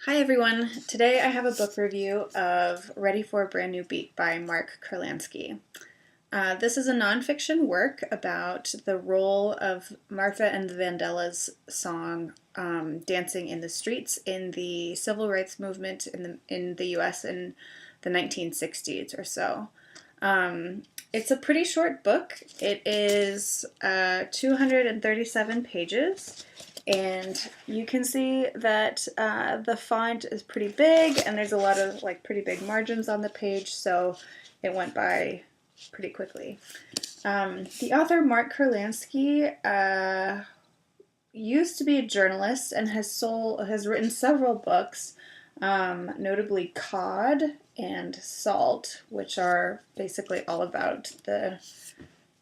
Hi everyone. Today I have a book review of Ready for a Brand New Beat by Mark Kurlansky. This is a nonfiction work about the role of Martha and the Vandellas song Dancing in the Streets in the civil rights movement in the US in the 1960s or so. It's a pretty short book. It is 237 pages, and you can see that the font is pretty big, and there's a lot of pretty big margins on the page, so it went by pretty quickly. The author Mark Kurlansky used to be a journalist and has written several books, notably Cod and Salt, which are basically all about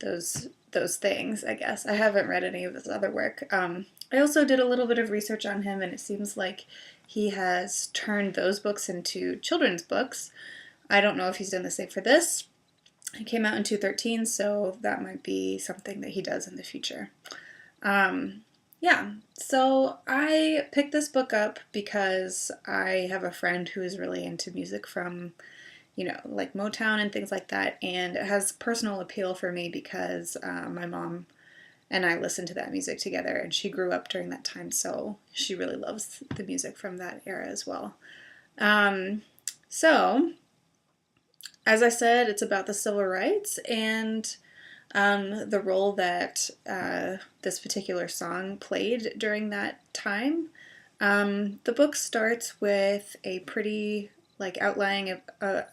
those things, I guess. I haven't read any of his other work. I also did a little bit of research on him, and it seems like he has turned those books into children's books. I don't know if he's done the same for this. It came out in 2013, so that might be something that he does in the future. Yeah, so I picked this book up because I have a friend who is really into music from, like Motown and things like that, and it has personal appeal for me because my mom and I listened to that music together, and she grew up during that time, so she really loves the music from that era as well. So, as I said, it's about the civil rights and the role that this particular song played during that time. The book starts with a pretty outlining the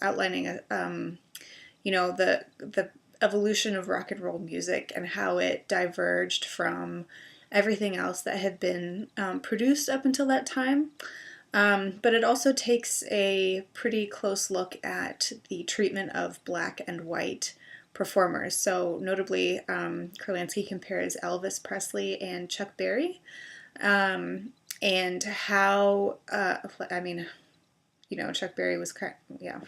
evolution of rock and roll music and how it diverged from everything else that had been produced up until that time. But it also takes a pretty close look at the treatment of black and white performers. So notably, Kurlansky compares Elvis Presley and Chuck Berry, and how, Chuck Berry was, yeah.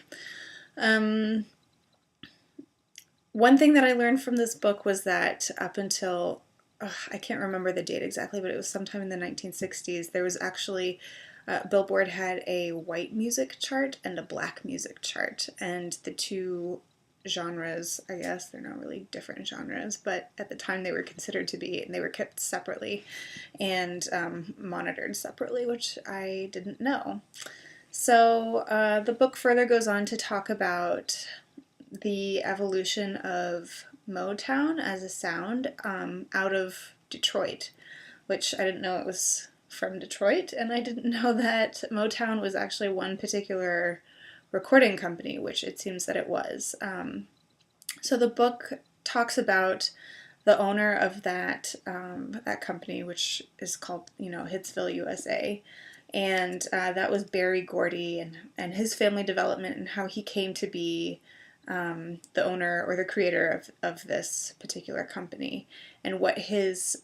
One thing that I learned from this book was that up until, I can't remember the date exactly, but it was sometime in the 1960s, there was actually Billboard had a white music chart and a black music chart, and the two genres, I guess, they're not really different genres, but at the time they were considered to be, and they were kept separately and monitored separately, which I didn't know. So the book further goes on to talk about the evolution of Motown as a sound out of Detroit, which I didn't know it was from Detroit, and I didn't know that Motown was actually one particular recording company, which it seems that it was. So the book talks about the owner of that company, which is called Hitsville USA, and that was Berry Gordy, and his family development and how he came to be the owner or the creator of this particular company, and what his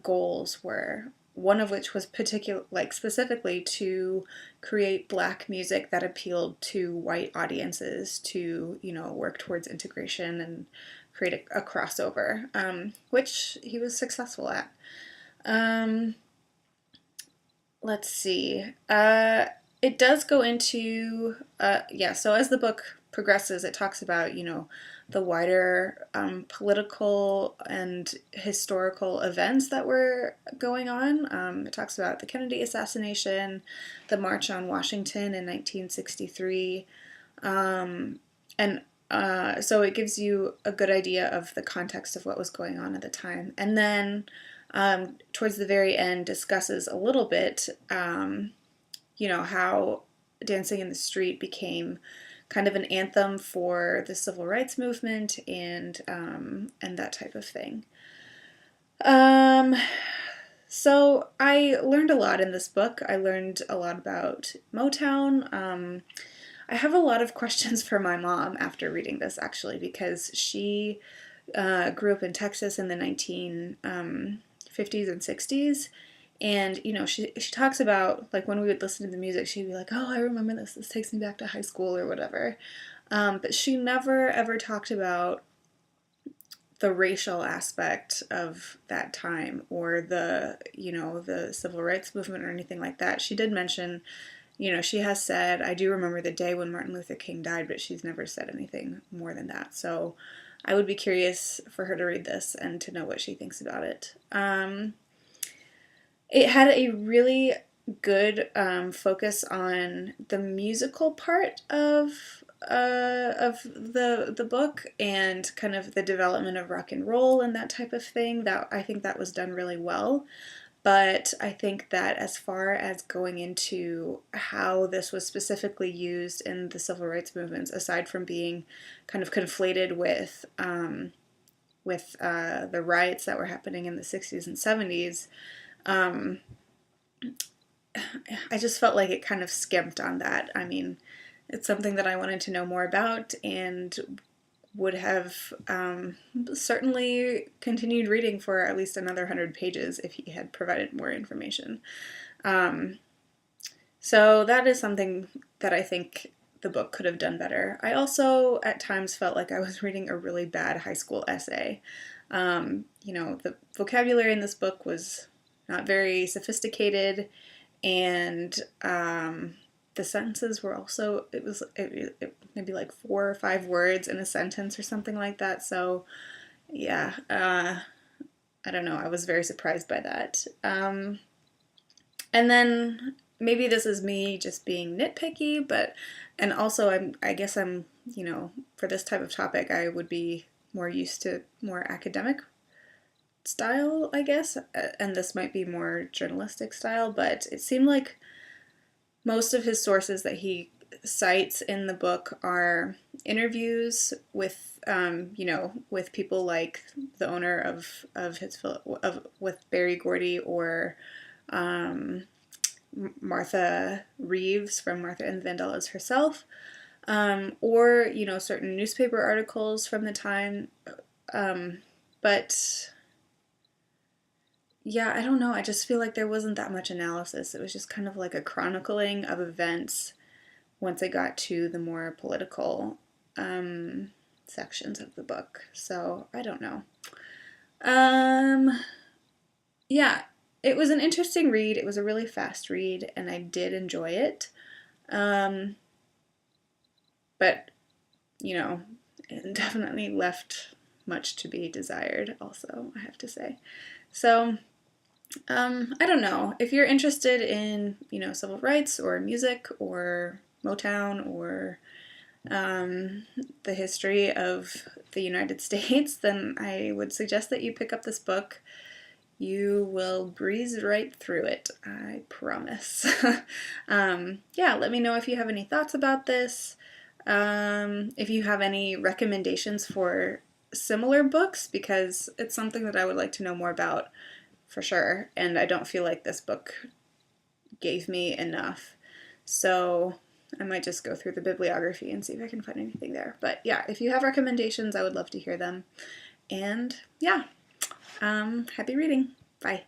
goals were. One of which was specifically to create black music that appealed to white audiences, to work towards integration and create a crossover, which he was successful at. Let's see. It does go into so as the book progresses, it talks about the wider political and historical events that were going on. It talks about the Kennedy assassination, the March on Washington in 1963, and so it gives you a good idea of the context of what was going on at the time. And then towards the very end discusses a little bit, how Dancing in the Street became kind of an anthem for the civil rights movement and that type of thing. So I learned a lot in this book. I learned a lot about Motown. I have a lot of questions for my mom after reading this, actually, because she grew up in Texas in the 1950s and 60s. And, she talks about, when we would listen to the music, she'd be like, oh, I remember this takes me back to high school or whatever. But she never, ever talked about the racial aspect of that time or the civil rights movement or anything like that. She did mention you know, she has said, I do remember the day when Martin Luther King died, but she's never said anything more than that. So I would be curious for her to read this and to know what she thinks about it. It had a really good focus on the musical part of the book and kind of the development of rock and roll and that type of thing. That I think that was done really well. But I think that as far as going into how this was specifically used in the civil rights movements, aside from being kind of conflated with the riots that were happening in the 60s and 70s, I just felt like it kind of skimped on that. I mean, it's something that I wanted to know more about and would have certainly continued reading for at least another 100 pages if he had provided more information. So that is something that I think the book could have done better. I also at times felt like I was reading a really bad high school essay. You know, the vocabulary in this book was not very sophisticated, and the sentences were also, it maybe like 4 or 5 words in a sentence or something like that. So yeah, I don't know. I was very surprised by that. And then maybe this is me just being nitpicky, but, and also I guess I'm, you know, for this type of topic, I would be more used to more academic style, I guess, and this might be more journalistic style, but it seemed like most of his sources that he cites in the book are interviews with, you know, with people like the owner of his with Berry Gordy or Martha Reeves from Martha and the Vandellas herself, or you know, certain newspaper articles from the time, but. Yeah, I don't know. I just feel like there wasn't that much analysis. It was just kind of like a chronicling of events once I got to the more political sections of the book. So I don't know. Yeah, it was an interesting read. It was a really fast read, and I did enjoy it. But, you know, it definitely left much to be desired, also, I have to say. So, I don't know. If you're interested in, you know, civil rights or music or Motown or the history of the United States, then I would suggest that you pick up this book. You will breeze right through it, I promise. Yeah, let me know if you have any thoughts about this. If you have any recommendations for similar books, because it's something that I would like to know more about. For sure, and I don't feel like this book gave me enough. So I might just go through the bibliography and see if I can find anything there. But yeah, if you have recommendations, I would love to hear them. And yeah, happy reading. Bye.